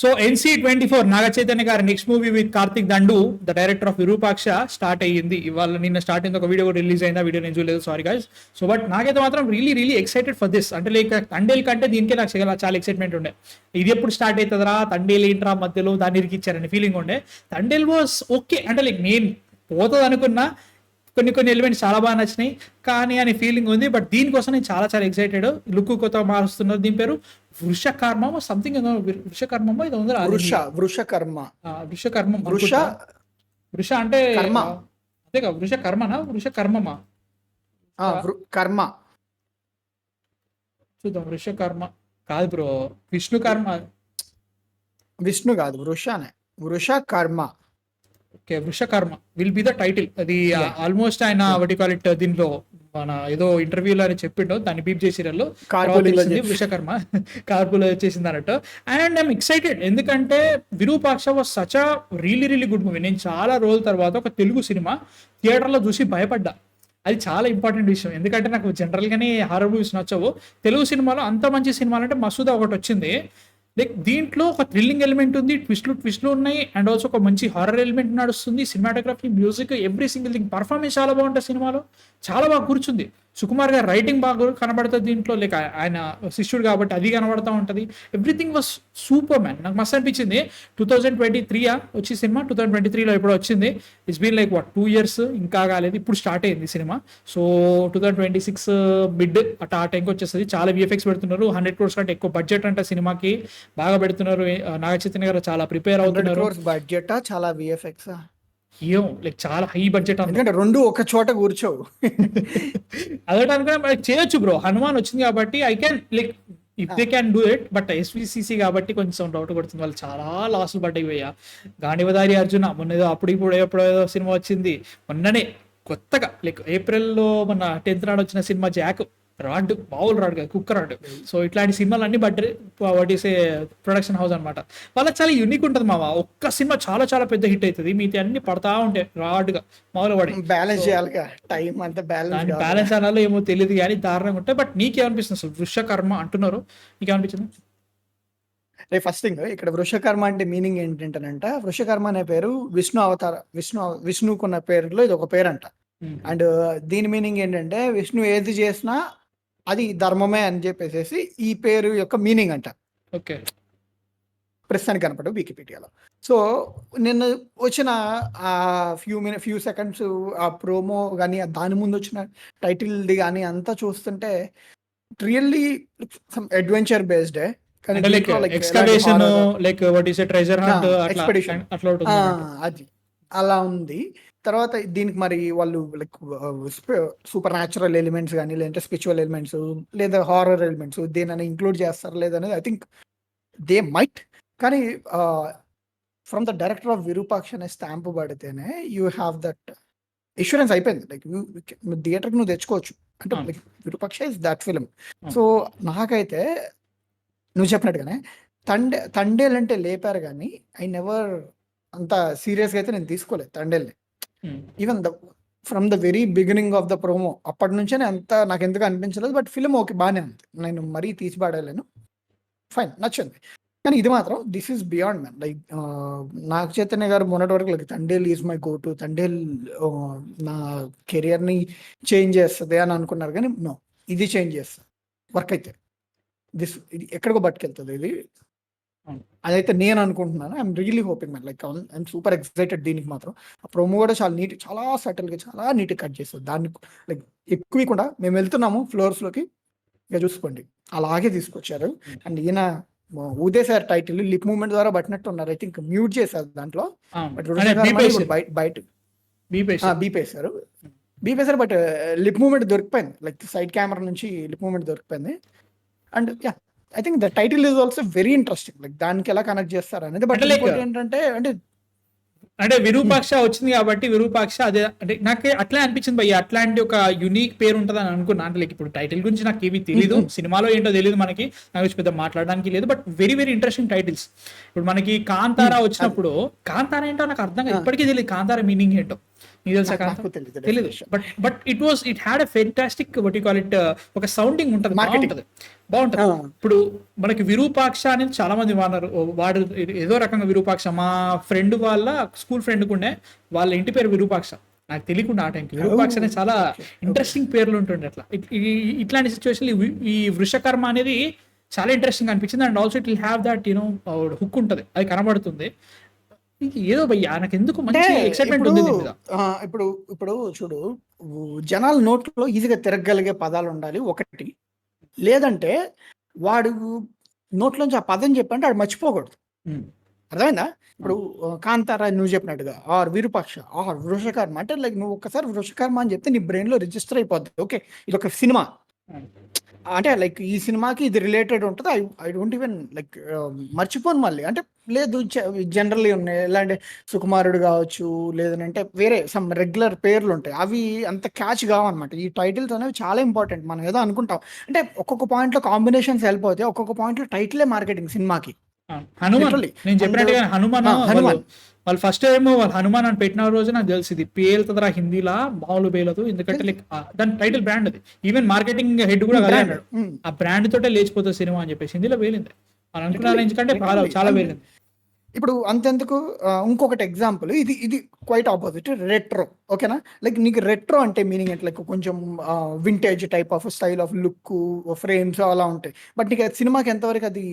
So NC24 Naga Chaitanya గారి next movie with Karthik Dandu, the director of Virupaksha, start అయ్యింది ఇవాళ. నిన్న స్టార్ట్ అయింది, ఒక వీడియో కూడా రిలీజ్ అయింది. ఆ వీడియో నేను చూడలేదు, సారీ గైస్. సో బట్ నాకైతే మాత్రం రియలీ ఎక్సైటెడ్ ఫర్ దిస్. అంటే లైక్ తండేల్ కంటే దీనికే నాకు చాలా ఎక్సైట్మెంట్ ఉండే. ఇది ఎప్పుడు స్టార్ట్ అవుతుందిరా, తండేల్ ఏంట్రా మధ్యలో దాన్ని ఇరికిచ్చారని ఫీలింగ్ ఉండే. తండేల్ వాస్ ఓకే, అంటే లైక్ నేను పోతుంది అనుకున్నా, కొన్ని ఎలిమెంట్స్ చాలా బాగా నచ్చినాయి కానీ అనే ఫీలింగ్ ఉంది. బట్ దీనికోసం నేను చాలా ఎక్సైటెడ్. లుక్ కొత్త మారుస్తున్నారు. దీని పేరు వృషకర్మ సంథింగ్, వృషకర్మ ఇది ఉంది. వృషకర్మ వృష అంటే అదే వృషకర్మనా వృషకర్మమా కర్మ చూద్దాం. వృషకర్మ కాదు బ్రో, విష్ణు కాదు, Vrushakarma. Okay, Vrushakarma will be the title. అది ఆల్మోస్ట్ ఆయన వటికాలిట్ దీనిలో మన ఏదో ఇంటర్వ్యూలో అని చెప్పిండో, దాన్ని బీప్ చేసిరల్లో వృషకర్మ కార్పులో వచ్చేసింది అన్నట్టు. అండ్ ఐఎమ్ ఎక్సైటెడ్ ఎందుకంటే Virupaksha was such a really good movie. నేను చాలా రోజుల తర్వాత ఒక తెలుగు సినిమా థియేటర్లో చూసి భయపడ్డా. అది చాలా ఇంపార్టెంట్ విషయం, ఎందుకంటే నాకు జనరల్గానే హారర్ మూవీస్ నచ్చవు. తెలుగు సినిమాలో అంత మంచి సినిమాలు అంటే మసూదా ఒకటి వచ్చింది. లైక్ దీంట్లో ఒక థ్రిల్లింగ్ ఎలిమెంట్ ఉంది, ట్విస్ట్లు ఉన్నాయి, అండ్ ఆల్సో ఒక మంచి హారర్ ఎలిమెంట్ నడుస్తుంది. Cinematography, music, every single thing, performance చాలా బాగుంటుంది సినిమాలో, చాలా బాగా కూర్చుంది. సుకుమార్ గారి రైటింగ్ బాగా కనబడుతుంది దీంట్లో, లైక్ ఆయన శిష్యుడు కాబట్టి అది కనబడుతూ ఉంటుంది. Everything was super man. నాకు మస్తు అనిపించింది. 2023 వచ్చి సినిమా 2023లో ఎప్పుడో వచ్చింది. ఇట్స్ బీన్ లైక్ 2 years ఇంకా కాలేదు, ఇప్పుడు స్టార్ట్ అయింది సినిమా. సో 2026 మిడ్ అట్లా ఆ టైంకి వచ్చేస్తుంది. చాలా VFX పెడుతున్నారు, 100 crores కంటే ఎక్కువ బడ్జెట్ అంట సినిమాకి, బాగా పెడుతున్నారు. నాగ చైతన్య గారు చాలా ప్రిపేర్ అవుతున్నారు. బడ్జెట్ చాలా VFX ఏం లైక్ చాలా హై బడ్జెట్, ఎందుకంటే రెండు ఒక చోట కూర్చోవు. అదే అనుకున్నా చేయొచ్చు బ్రో, హనుమాన్ వచ్చింది కాబట్టి I can like if they can do it. But SVCC కాబట్టి కొంచెం డౌట్ కొడుతుంది. వాళ్ళు చాలా లాస్లు పడ్డాయి పోయా. గాండివదారి అర్జున మొన్న ఏదో ఎప్పుడో ఏదో సినిమా వచ్చింది మొన్ననే కొత్తగా, లైక్ ఏప్రిల్లో మన 10th నాడు వచ్చిన సినిమా జాక్, రాడ్ మామూలు రాడ్ కాదు, కుక్క రాడ్. సో ఇట్లాంటి సినిమాలు అన్ని but what is A production house అనమాట. వాళ్ళకి చాలా యూనిక్ ఉంటుంది మామ. ఒక్క సినిమా చాలా పెద్ద హిట్ అవుతుంది, మిగతా అన్ని పడతా ఉంటాయి రాడ్గా మామూలు పడి. బ్యాలెన్స్ చేయాలి, టైం అంతా బ్యాలెన్స్ అనాలో ఏమో తెలియదు కానీ దారుణంగా ఉంటాయి. బట్ నీకేమనిపిస్తుంది అసలు వృషకర్మ అంటున్నారు, నీకేమనిపించింది? ఫస్ట్ థింగ్, ఇక్కడ వృషకర్మ అంటే మీనింగ్ ఏంటంటేనంట, వృషకర్మ అనే పేరు విష్ణు అవతార విష్ణుకున్న పేరులో ఇది ఒక పేరు అంట. అండ్ దీని మీనింగ్ ఏంటంటే విష్ణు ఏది చేసినా అది ధర్మమే అని చెప్పేసి ఈ పేరు యొక్క మీనింగ్ అంట. ఓకే, ప్రస్తుతానికి కనపడు వికీపీడియాలో. సో నిన్న వచ్చిన ఆ ఫ్యూ సెకండ్స్ ఆ ప్రోమో కానీ దాని ముందు వచ్చిన టైటిల్ది కానీ అంతా చూస్తుంటే రియల్లీ సమ్ అడ్వెంచర్ బేస్డ్, అది అలా ఉంది. తర్వాత దీనికి మరి వాళ్ళు లైక్ సూపర్ న్యాచురల్ ఎలిమెంట్స్ కానీ, లేదంటే స్పిరిచువల్ ఎలిమెంట్స్ లేదా హారర్ ఎలిమెంట్స్ దేనైనా ఇంక్లూడ్ చేస్తారు లేదనేది ఐ థింక్ దే మైట్. కానీ from the director of Virupaksha అనే స్టాంప్ పడితేనే యూ హ్యావ్ దట్ ఇన్సూరెన్స్ అయిపోయింది. లైక్ థియేటర్కి నువ్వు తెచ్చుకోవచ్చు అంటే like Virupaksha is that film. So నాకైతే నువ్వు చెప్పినట్టుగానే తండేల్ అంటే లేపారు కానీ ఐ నెవర్ అంత సీరియస్గా అయితే నేను తీసుకోలేదు తండేల్ని. Even from the very beginning of the promo అప్పటి నుంచే అంత నాకు ఎందుకు అనిపించలేదు. బట్ ఫిలిం ఓకే బాగానే ఉంది, నేను మరీ తీసి పాడలేను, ఫైన్ నచ్చింది. కానీ ఇది మాత్రం this is beyond man. Like Naga Chaitanya గారు మొన్నటి వరకు like Thandel is my go to, Thandel నా కెరియర్ని చేంజ్ చేస్తుంది అని అనుకున్నారు. కానీ నో, ఇది చేంజ్ చేస్తుంది వర్క్ అయితే. ఇది ఎక్కడికో పట్టుకెళ్తుంది ఇది, అదైతే నేను అనుకుంటున్నాను. I'm really hoping man, like I'm super excited. దీనికి మాత్రం ఆ ప్రోమో కూడా చాలా నీట్, చాలా సటిల్గా, చాలా నీట్గా కట్ చేస్తుంది. దాన్ని లైక్ ఎక్కువకుండా మేము వెళ్తున్నాము ఫ్లోర్స్లోకి ఇక చూసుకోండి అలాగే తీసుకొచ్చారు. అండ్ ఈయన ఊదేశారు టైటిల్, లిప్ మూవ్మెంట్ ద్వారా పట్టినట్టు ఉన్నారు. ఐ థింక్ మ్యూట్ చేశారు దాంట్లో, బట్ బయట బీపేశారు. బట్ లిప్ మూవ్మెంట్ దొరికిపోయింది, లైక్ సైడ్ కెమెరా నుంచి లిప్ మూవ్మెంట్ దొరికిపోయింది. And yeah, I think the title is also very interesting, like దానికి ఎలా కనెక్ట్ చేస్తారు అనేది. బట్ ఏంటంటే అంటే విరూపాక్ష వచ్చింది కాబట్టి విరూపాక్ష అదే అంటే నాకు అట్లా అనిపించింది భయ్య. అట్లాంటి ఒక యూనిక్ పేరు ఉంటుంది అని అనుకున్నా. అంటే లైక్ ఇప్పుడు టైటిల్ గురించి నాకు ఏమీ తెలియదు, సినిమాలో ఏంటో తెలియదు మనకి, నాకు పెద్ద మాట్లాడడానికి లేదు. But very interesting titles. ఇప్పుడు మనకి కాంతారా వచ్చినప్పుడు కాంతారా ఏంటో నాకు అర్థం కాదు, ఇప్పటికీ తెలియదు కాంతారా మీనింగ్ ఏంటో. నీకు తెలుసా కాంతం? నాకు తెలియదు తెలీదు. But it had a fantastic what you call it, ఒక సౌండింగ్ ఉంటుంది, Marketing. బాగుంటది. ఇప్పుడు మనకి విరూపాక్ష అనేది చాలా మంది వాడారు, వాడు ఏదో రకంగా విరూపాక్ష. మా ఫ్రెండ్ వాళ్ళ స్కూల్ ఫ్రెండ్ కుండే వాళ్ళ ఇంటి పేరు విరూపాక్ష, నాకు తెలియకుండా ఆ టైంకి. విరూపాక్ష అనేది చాలా ఇంట్రెస్టింగ్ పేర్లు ఉంటుండే. అట్లా ఇట్లాంటి సిచ్యువేషన్ ఈ వృషకర్మ అనేది చాలా ఇంట్రెస్టింగ్ అనిపించింది. And also it will have that you know hook ఉంటుంది, అది కనబడుతుంది. ఏదో భయ్యా నాకు ఎందుకు మంచి ఎక్సైట్మెంట్ ఉంది దీని మీద. ఇప్పుడు ఇప్పుడు చూడు, జనాల నోట్లో ఈజీగా తిరగగలిగే పదాలు ఉండాలి ఒకటి, లేదంటే వాడు నోట్లోంచి ఆ పదం చెప్పంటే వాడు మర్చిపోకూడదు. అర్థమైందా? ఇప్పుడు కాంతారా నువ్వు చెప్పినట్టుగా, ఆర్ విరూపాక్ష, ఆర్ వృషకర్మ అంటే లైక్ నువ్వు ఒక్కసారి వృషకర్మ అని చెప్తే నీ బ్రెయిన్ లో రిజిస్టర్ అయిపోద్ది. ఓకే, ఇది ఒక సినిమా అంటే లైక్ ఈ సినిమాకి ఇది రిలేటెడ్ ఉంటుంది. ఐ డోంట్ ఈవెన్ లైక్ మర్చిపోను మళ్ళీ. అంటే లేదు జనరల్లీ ఉన్నాయి ఎలాంటి సుకుమారుడు కావచ్చు, లేదంటే వేరే సమ్ రెగ్యులర్ పేర్లు ఉంటాయి, అవి అంత క్యాచ్ కావన్నమాట. ఈ టైటిల్స్ అనేవి చాలా ఇంపార్టెంట్. మనం ఏదో అనుకుంటాం అంటే ఒక్కొక్క పాయింట్లో కాంబినేషన్స్ హెల్ప్ అవుతాయి, ఒక్కొక్క పాయింట్లో టైటిలే మార్కెటింగ్ సినిమాకి. హనుమాన్ నేను చెప్పినట్టుగా హనుమాన్ వాళ్ళు ఫస్ట్ ఏమో వాళ్ళు హనుమాన్ అని పెట్టిన రోజు నాకు తెలిసి ఇది పేలుతుందిరా హిందీలా, మామూలు పేలదు. ఎందుకంటే లైక్ దాని టైటిల్ బ్రాండ్ అది. ఈవెన్ మార్కెటింగ్ హెడ్ కూడా అదే అన్నాడు, ఆ బ్రాండ్ తోటే లేచిపోతుంది సినిమా అని చెప్పేసి. హిందీలో వేలింది అని అనుకున్నాను, ఎందుకంటే చాలా వేలింది. ఇప్పుడు అంతెందుకు, ఇంకొకటి ఎగ్జాంపుల్, ఇది క్వైట్ ఆపోజిట్, రెట్రో. ఓకేనా? లైక్ నీకు రెట్రో అంటే మీనింగ్ ఎట్లా, కొంచెం vintage type of style of look, frames అలా ఉంటాయి. బట్ నీకు సినిమాకి ఎంతవరకు అది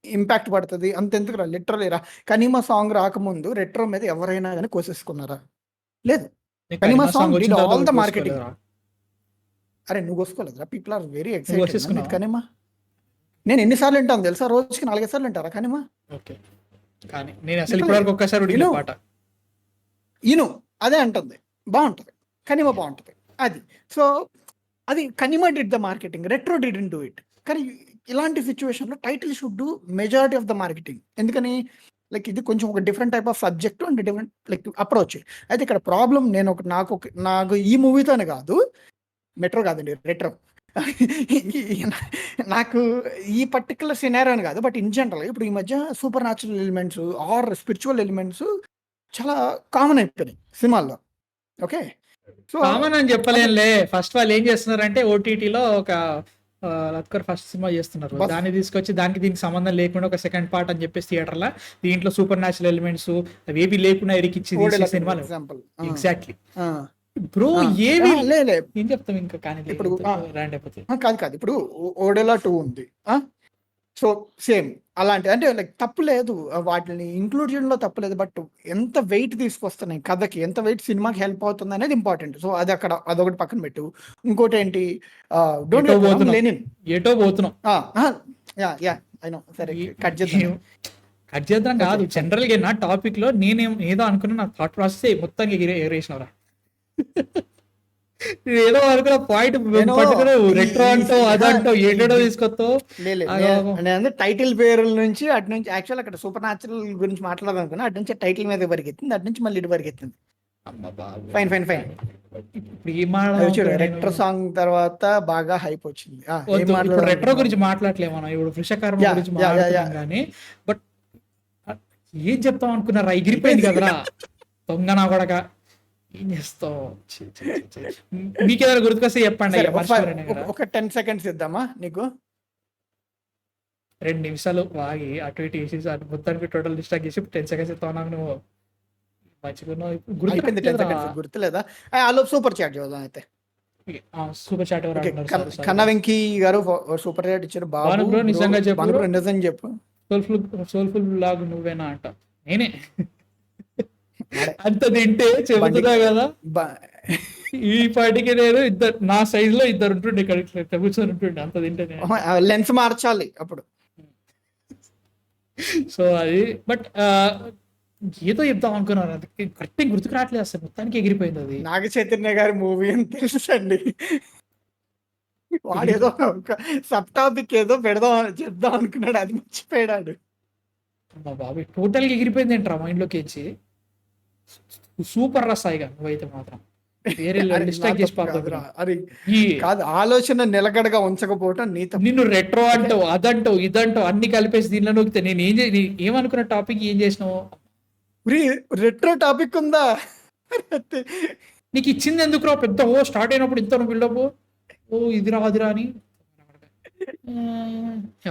ఇంపాక్ట్ పడుతుంది అంతెందుకు రా, లిటరలీ రా. కనిమా సాంగ్ రాకముందు రెట్రో మీద ఎవరైనా కానీ కోసేసుకున్నారా? లేదు. Kanimaa song did all the marketing. అరే నువ్వు కోసుకోలేదురా, people are very excited. Kanimaa నేను ఎన్నిసార్లు వింటాను తెలుసా, రోజుకి 4-5 సార్లు వింటారా కనిమా. ఓకే, కానీ నేను అసలు ఇప్పటివరకు ఒక్కసారి పాట ఈను అదే అంటుంది, బాగుంటుంది కనిమా, బాగుంటుంది అది. సో అది Kanimaa did the marketing, Retro didn't do it. కానీ ఇలాంటి సిచ్యువేషన్లో title should do majority of the marketing. ఎందుకని లైక్ ఇది కొంచెం ఒక different type of subject and different like approach. అయితే ఇక్కడ ప్రాబ్లం నేను నాకు ఈ మూవీతోనే కాదు, మెట్రో కాదండి రెట్రో, నాకు ఈ పర్టికులర్ సినారియో అని కాదు, బట్ ఇన్ జనరల్ ఇప్పుడు ఈ మధ్య supernatural elements or spiritual elements చాలా కామన్ అయిపోయినాయి సినిమాల్లో. ఓకే, సో కామన్ అని చెప్పలేనులే. ఫస్ట్ వాళ్ళు ఏం చేస్తున్నారంటే ఓటీటీలో ఒక లక్కర్ ఫస్ట్ సినిమా చేస్తున్నారు, దాన్ని తీసుకొచ్చి దానికి దీనికి సంబంధం లేకుండా ఒక సెకండ్ పార్ట్ అని చెప్పేసి థియేటర్లో దీంట్లో సూపర్ న్యాచురల్ ఎలిమెంట్స్ అవి ఏవి లేకుండా ఎరికిచ్చి సినిమాలు. ఎగ్జాక్ట్లీ బ్రో, ఏవి ఏం చెప్తాం ఇంకా. కానీ ఇప్పుడు అయిపోతుంది కాదు ఇప్పుడు ఓడెలా 2 ఉంది, సో సేమ్ అలాంటి అంటే లైక్ తప్పు లేదు, వాటిని ఇంక్లూడ్ చేయడంలో తప్పు లేదు. బట్ ఎంత వెయిట్ తీసుకొస్తున్నాయి కథకి, ఎంత వెయిట్ సినిమాకి హెల్ప్ అవుతుంది అనేది ఇంపార్టెంట్. సో అది అక్కడ అదొకటి పక్కన పెట్టు. ఇంకోటి ఏంటి, ఏటో పోతున్నాం. సరే కట్ చేద్దాం కాదు, జనరల్ గా నా టాపిక్ లో నేనేం ఏదో అనుకున్నా, నా థాట్ ప్రాసెస్ మొత్తం ఎగరేసినవరా. ఏదో అనుకున్న పాయింట్ రెట్రో అంటో అదంటో ఏంటో తీసుకొస్తావు. టైటిల్ పేరుల నుంచి అటు నుంచి యాక్చువల్ అక్కడ సూపర్ న్యాచురల్ గురించి మాట్లాడాలనుకున్నా, అటు నుంచి టైటిల్ మీద పరిగెత్తింది, అటు నుంచి మళ్ళీ ఇటు పరిగెత్తింది. ఫైన్ రెట్రో సాంగ్ తర్వాత బాగా హైప్ వచ్చింది. రెట్రో గురించి మాట్లాడలేము మనం ఇప్పుడు, వృషకర్మ గురించి మాట్లాడలేము కానీ. బట్ ఏం చెప్తాం అనుకున్నారా, ఎగిరిపోయింది కదరా దొంగ నా కొడక. ఏం చేస్తావు, మీకేదైనా గుర్తుకొస్తే చెప్పండి. ఒక 10 seconds ఇద్దామా నీకు, 2 నిమిషాలు వాగి అటు ఇటు వేసి మొత్తానికి టోటల్ డిస్ట్రాక్ట్ చేసి 10 seconds ఇస్తావు నాకు. నువ్వు మంచిగా గుర్తులేదా? అలో సూపర్ చాట్ చూద్దాం అయితే. సూపర్ చాట్ కన్నా వెంకీ గారు సూపర్ చాట్ ఇచ్చారు. బాబు నిజంగా చెప్పు, నిజం చెప్పు, సోల్ఫుల్ బ్లాగ్ నువ్వేనా అంట. నేనే అంత తింటే చెబుతున్నా కదా, ఈ పాటికి నేను నా సైజ్ లో 2 ఉంటుండే ఇక్కడ కూర్చొని ఉంటుండే అంత తింటే. లెన్స్ మార్చాలి అప్పుడు. సో అది బట్ ఏదో చెప్తాం అనుకున్నాను, కరెక్ట్ గుర్తుకు రావట్లేదు అసలు, మొత్తానికి ఎగిరిపోయింది అది. నాగ చైతన్య గారి మూవీ అని తెలుసండి, వాడు ఏదో ఒక సబ్ టాపిక్ ఏదో చెప్దాం అనుకున్నాడు, అది మర్చిపోయాడు. బాబు టోటల్ గా ఎగిరిపోయింది ఏంట్రా మైండ్ లోకి వచ్చి. సూపర్ రా సాయిగా నువ్వైతే మాత్రం వేరే డిస్ట్రాక్ట్ చేసి కాదు, ఆలోచన నిలకడగా ఉంచకపోవటం నీతో. నిన్ను రెట్రో అంటావు, అదంటావు, ఇదంటావు, అన్ని కలిపేసి దీనిలో నొక్కితే నేను ఏమనుకున్న టాపిక్ ఏం చేసినావు. రెట్రో టాపిక్ ఉందా? నీకు ఇచ్చింది ఎందుకు రా పెద్ద స్టార్ట్ అయినప్పుడు ఇంత బిల్డప్ ఇదిరా అదిరా అని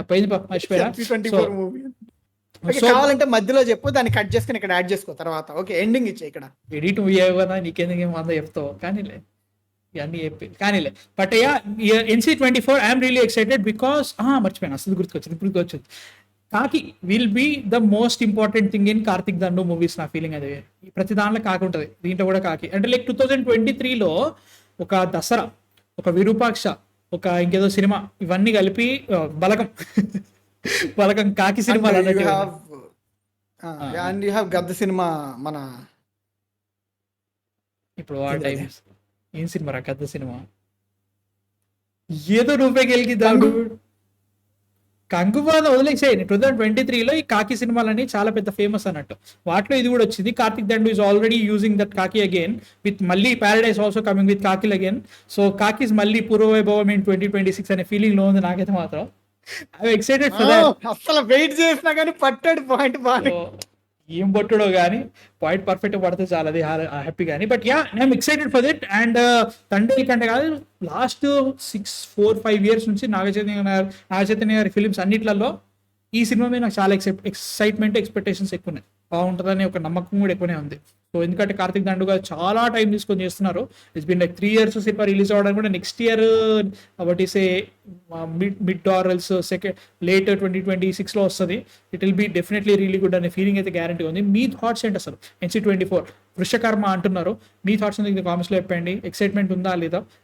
పోయింది మర్చిపోయా. 24 మూవీ సో కావాలంటే మధ్యలో చెప్పు, దాన్ని కట్ చేసుకుని ఇక్కడ యాడ్ చేసుకో తర్వాత. ఓకే, ఎండింగ్ ఇచ్చే ఇక్కడ. ఎడిట్ కదా నీకెందుకు ఏమో అంతా చెప్తావు కానీలే ఇవన్నీ చెప్పి కానీలే. But yeah NC-24 I'm really excited because మర్చిపోయాను అసలు గుర్తుకొచ్చింది. కాకి will be the most important thing in Karthik Dandu movies. నా ఫీలింగ్ అదే. ప్రతి దాంట్లో కాకి ఉంటుంది, దీంట్లో కూడా కాకి. అంటే లైక్ 2023లో ఒక దసరా, ఒక విరూపాక్ష, ఒక ఇంకేదో సినిమా, ఇవన్నీ కలిపి బలగం బలగం కాకి సినిమాలు అండ్ అన్నట్టు. యూ హ్యావ్ గద్ద సినిమా మన ఇప్పుడు ఆ టైం ఏం సినిమా రా గద్ద సినిమా, ఏదో నువ్వే గెలిగిద్దాం. కంగుబాద వదిలేసేయండి. 2023లో ఈ కాకి సినిమాలని చాలా పెద్ద ఫేమస్ అన్నట్టు. వాటిలో ఇది కూడా వచ్చింది. కార్తిక్ దండు ఈజ్ ఆల్రెడీ యూజింగ్ దట్ కాకి అగైన్ విత్ మళ్ళీ ప్యారడైస్ ఆల్సో కమింగ్ విత్ కాకి అగైన్. సో కాకిస్ మళ్ళీ పూర్వవైభవం ఇన్ 2026 అనే ఫీలింగ్ లో ఉంది నాకైతే మాత్రం. I excited for that. అసలు వెయిట్ చేసినా కానీ పట్టాడు పాయింట్ బాగా. ఏం పట్టుడో కానీ పాయింట్ పర్ఫెక్ట్ పడితే చాలా అది హ్యాపీ కానీ. But yeah I'm excited for that. And తండ్రి కంటే కాదు, లాస్ట్ 4-5 years నుంచి నాగచైతన్య గారి ఫిలిమ్స్ అన్నిట్లలో ఈ సినిమా మీద నాకు చాలా ఎక్సైట్మెంట్, ఎక్స్పెక్టేషన్స్ ఎక్కువ ఉన్నాయి. బాగుంటుందని ఒక నమ్మకం కూడా ఎక్కువనే ఉంది. సో ఎందుకంటే కార్తిక్ దండు గారు చాలా టైం తీసుకొని చేస్తున్నారు. ఇట్స్ బిన్ లైక్ 3 years సినిమా రిలీజ్ అవ్వడానికి కూడా next year what is a mid or else late 2026లో వస్తుంది. It will be definitely really good అనే ఫీలింగ్ అయితే గ్యారంటీ ఉంది. మీ థాట్స్ ఏంటి అసలు? NC-24 వృషకర్మ అంటున్నారు, మీ థాట్స్ కామెంట్స్లో చెప్పండి. ఎక్సైట్మెంట్ ఉందా లేదా?